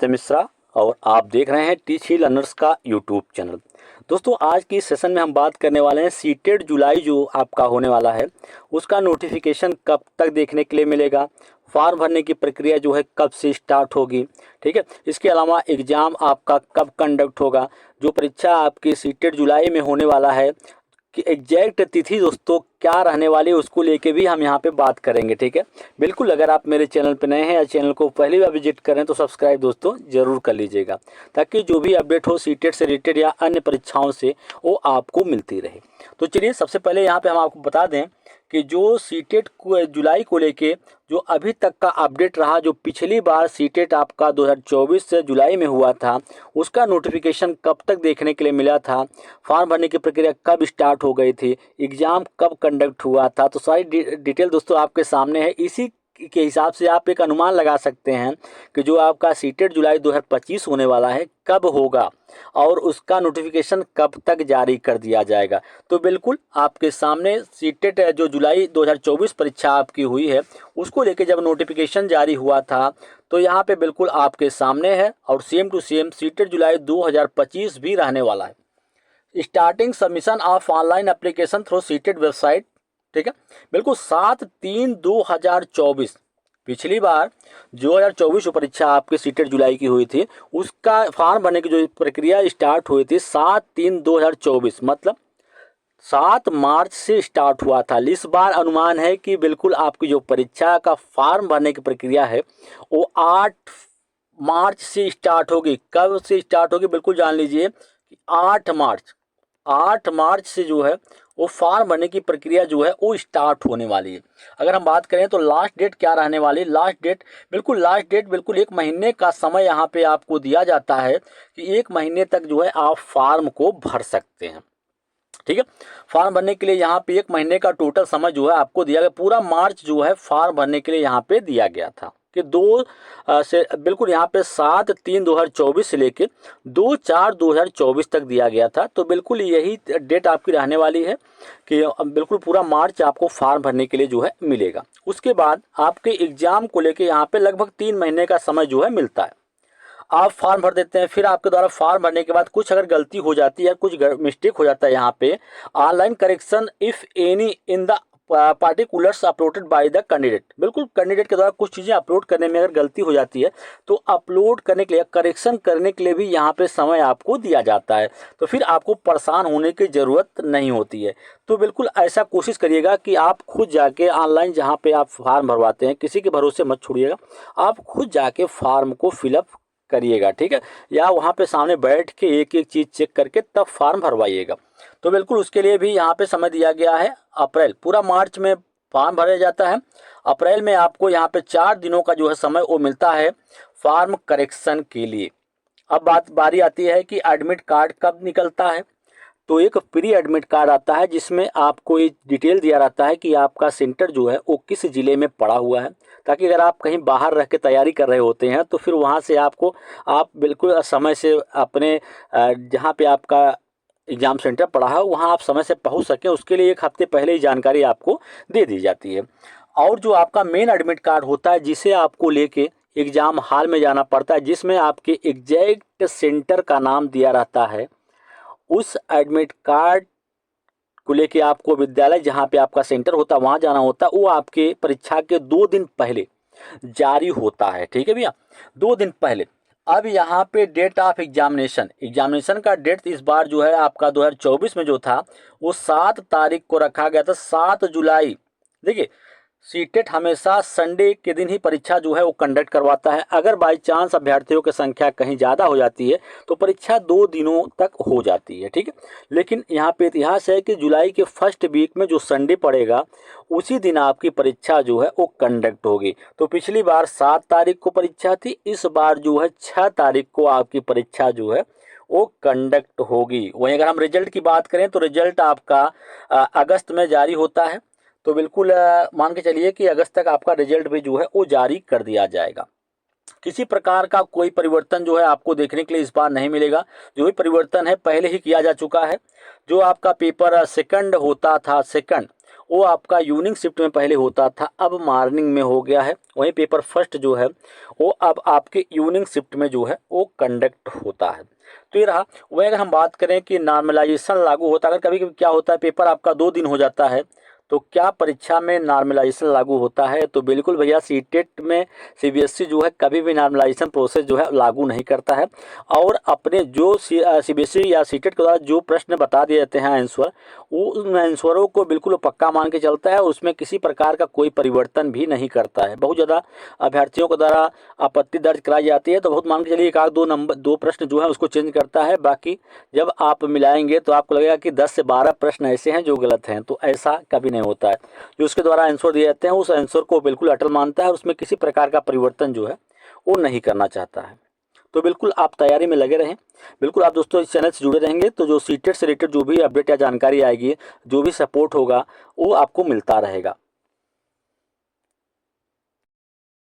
मिश्रा और आप देख रहे हैं टीच ही लर्नर्स का यूट्यूब चैनल। दोस्तों, आज की सेशन में हम बात करने वाले हैं सीटेट जुलाई जो आपका होने वाला है उसका नोटिफिकेशन कब तक देखने के लिए मिलेगा, फॉर्म भरने की प्रक्रिया जो है कब से स्टार्ट होगी। ठीक है, इसके अलावा एग्ज़ाम आपका कब कंडक्ट होगा, जो परीक्षा आपकी सीटेट जुलाई में होने वाला है कि एग्जैक्ट तिथि दोस्तों क्या रहने वाली है उसको लेके भी हम यहाँ पे बात करेंगे। ठीक है, बिल्कुल। अगर आप मेरे चैनल पे नए हैं या चैनल को पहली बार विजिट करें तो सब्सक्राइब दोस्तों ज़रूर कर लीजिएगा, ताकि जो भी अपडेट हो सीटेट से रिलेटेड या अन्य परीक्षाओं से वो आपको मिलती रहे। तो चलिए, सबसे पहले यहाँ पे हम आपको बता दें कि जो सीटेट को जुलाई को लेके जो अभी तक का अपडेट रहा, जो पिछली बार सीटेट आपका 2024 से जुलाई में हुआ था उसका नोटिफिकेशन कब तक देखने के लिए मिला था, फॉर्म भरने की प्रक्रिया कब स्टार्ट हो गई थी, एग्ज़ाम कब कंडक्ट हुआ था, तो सारी डिटेल दोस्तों आपके सामने है। इसी के हिसाब से आप एक अनुमान लगा सकते हैं कि जो आपका सीटेट जुलाई 2025 होने वाला है कब होगा और उसका नोटिफिकेशन कब तक जारी कर दिया जाएगा। तो बिल्कुल आपके सामने सीटेट जो जुलाई 2024 परीक्षा आपकी हुई है उसको लेके जब नोटिफिकेशन जारी हुआ था तो यहाँ पे बिल्कुल आपके सामने है, और सेम टू सेम सीटेट जुलाई 2025 भी रहने वाला है। Starting submission of online application through CTET website. ठीक है, बिल्कुल 7/3/2024, पिछली बार 2024 जो परीक्षा आपकी सीटेट जुलाई की हुई थी उसका फॉर्म भरने की जो प्रक्रिया स्टार्ट हुई थी 7/3/2024, मतलब 7 मार्च से स्टार्ट हुआ था। इस बार अनुमान है कि बिल्कुल आपकी जो परीक्षा का फॉर्म भरने की प्रक्रिया है वो 8 मार्च से स्टार्ट होगी। कब से स्टार्ट होगी बिल्कुल जान लीजिए कि 8 मार्च से जो है वो फॉर्म भरने की प्रक्रिया जो है वो स्टार्ट होने वाली है। अगर हम बात करें तो लास्ट डेट क्या रहने वाली है, लास्ट डेट बिल्कुल 1 महीने का समय यहाँ पे आपको दिया जाता है कि 1 महीने तक जो है आप फॉर्म को भर सकते हैं। ठीक है, फॉर्म भरने के लिए यहाँ पे 1 महीने का टोटल समय जो है आपको दिया गया। पूरा मार्च जो है फॉर्म भरने के लिए यहाँ पे दिया गया था कि 2 से बिल्कुल यहाँ पे 7/3/2024 से लेके 2/4/2024 तक दिया गया था। तो बिल्कुल यही डेट आपकी रहने वाली है कि बिल्कुल पूरा मार्च आपको फॉर्म भरने के लिए जो है मिलेगा। उसके बाद आपके एग्जाम को लेके यहाँ पे लगभग 3 महीने का समय जो है मिलता है। आप फॉर्म भर देते हैं, फिर आपके द्वारा फॉर्म भरने के बाद कुछ अगर गलती हो जाती है, कुछ मिस्टेक हो जाता है, यहाँ पे online correction if any in the particulars uploaded by the candidate. बिल्कुल कैंडिडेट के द्वारा कुछ चीज़ें अपलोड करने में अगर गलती हो जाती है तो अपलोड करने के लिए, करेक्शन करने के लिए भी यहाँ पे समय आपको दिया जाता है। तो फिर आपको परेशान होने की ज़रूरत नहीं होती है। तो बिल्कुल ऐसा कोशिश करिएगा कि आप खुद जाके ऑनलाइन जहाँ पे आप फॉर्म भरवाते हैं किसी के भरोसे मत छोड़िएगा, आप खुद जाके फॉर्म को फिलअप करिएगा। ठीक है, या वहाँ पे सामने बैठ के एक एक चीज़ चेक करके तब फॉर्म भरवाइएगा। तो बिल्कुल उसके लिए भी यहाँ पे समय दिया गया है अप्रैल। पूरा मार्च में फॉर्म भरा जाता है, अप्रैल में आपको यहाँ पे 4 दिनों का जो है समय वो मिलता है फॉर्म करेक्शन के लिए। अब बारी आती है कि एडमिट कार्ड कब निकलता है। तो एक प्री एडमिट कार्ड आता है जिसमें आपको ये डिटेल दिया रहता है कि आपका सेंटर जो है वो किस ज़िले में पड़ा हुआ है, ताकि अगर आप कहीं बाहर रह के तैयारी कर रहे होते हैं तो फिर वहाँ से आप बिल्कुल समय से अपने जहाँ पे आपका एग्ज़ाम सेंटर पड़ा है वहाँ आप समय से पहुँच सकें, उसके लिए 1 हफ्ते पहले ही जानकारी आपको दे दी जाती है। और जो आपका मेन एडमिट कार्ड होता है जिसे आपको लेके एग्ज़ाम हॉल में जाना पड़ता है, जिसमें आपके एग्जैक्ट सेंटर का नाम दिया रहता है, उस एडमिट कार्ड को लेके आपको विद्यालय जहाँ पे आपका सेंटर होता है वहाँ जाना होता है। वो आपके परीक्षा के 2 दिन पहले जारी होता है। ठीक है भैया, 2 दिन पहले। अब यहाँ पे डेट ऑफ एग्जामिनेशन का डेट इस बार जो है आपका 2024 में जो था वो 7 तारीख को रखा गया था, 7 जुलाई। देखिए, सीटेट हमेशा संडे के दिन ही परीक्षा जो है वो कंडक्ट करवाता है। अगर बाई चांस अभ्यर्थियों की संख्या कहीं ज़्यादा हो जाती है तो परीक्षा 2 दिनों तक हो जाती है। ठीक है, लेकिन यहाँ पे इतिहास है कि जुलाई के फर्स्ट वीक में जो संडे पड़ेगा उसी दिन आपकी परीक्षा जो है वो कंडक्ट होगी। तो पिछली बार 7 तारीख को परीक्षा थी, इस बार जो है 6 तारीख को आपकी परीक्षा जो है वो कंडक्ट होगी। वहीं अगर हम रिजल्ट की बात करें तो रिजल्ट आपका अगस्त में जारी होता है। तो बिल्कुल मान के चलिए कि अगस्त तक आपका रिजल्ट भी जो है वो जारी कर दिया जाएगा। किसी प्रकार का कोई परिवर्तन जो है आपको देखने के लिए इस बार नहीं मिलेगा। जो भी परिवर्तन है पहले ही किया जा चुका है। जो आपका पेपर सेकंड होता था, सेकंड वो आपका इवनिंग शिफ्ट में पहले होता था, अब मॉर्निंग में हो गया है। वहीं पेपर फर्स्ट जो है वो अब आपके इवनिंग शिफ्ट में जो है वो कंडक्ट होता है। तो ये रहा। वहीं अगर हम बात करें कि नॉर्मलाइजेशन लागू होता है, अगर कभी कभी क्या होता है पेपर आपका 2 दिन हो जाता है, तो क्या परीक्षा में नॉर्मलाइजेशन लागू होता है? तो बिल्कुल भैया, सीटेट में सीबीएसई जो है कभी भी नॉर्मलाइजेशन प्रोसेस जो है लागू नहीं करता है। और अपने जो सीबीएसई या सीटेट के द्वारा जो प्रश्न बता दिए जाते हैं आंसर, वो उन आंसरों को बिल्कुल पक्का मान के चलता है और उसमें किसी प्रकार का कोई परिवर्तन भी नहीं करता है। बहुत ज़्यादा अभ्यर्थियों के द्वारा आपत्ति दर्ज कराई जाती है तो बहुत मान के चलिए 1 आध 2 प्रश्न जो है उसको चेंज करता है, बाकी जब आप मिलाएंगे तो आपको लगेगा कि 10 से 12 प्रश्न ऐसे हैं जो गलत हैं। तो ऐसा कभी नहीं होता है। जो उसके द्वारा आंसर दिए जाते हैं उस आंसर को बिल्कुल अटल मानता है और उसमें किसी प्रकार का परिवर्तन जो है वो नहीं करना चाहता है। तो बिल्कुल आप तैयारी में लगे रहें। बिल्कुल आप दोस्तों इस चैनल से जुड़े रहेंगे तो जो सीटेट से रिलेटेड जो भी अपडेट या जानकारी आएगी, जो भी सपोर्ट होगा वो आपको मिलता रहेगा।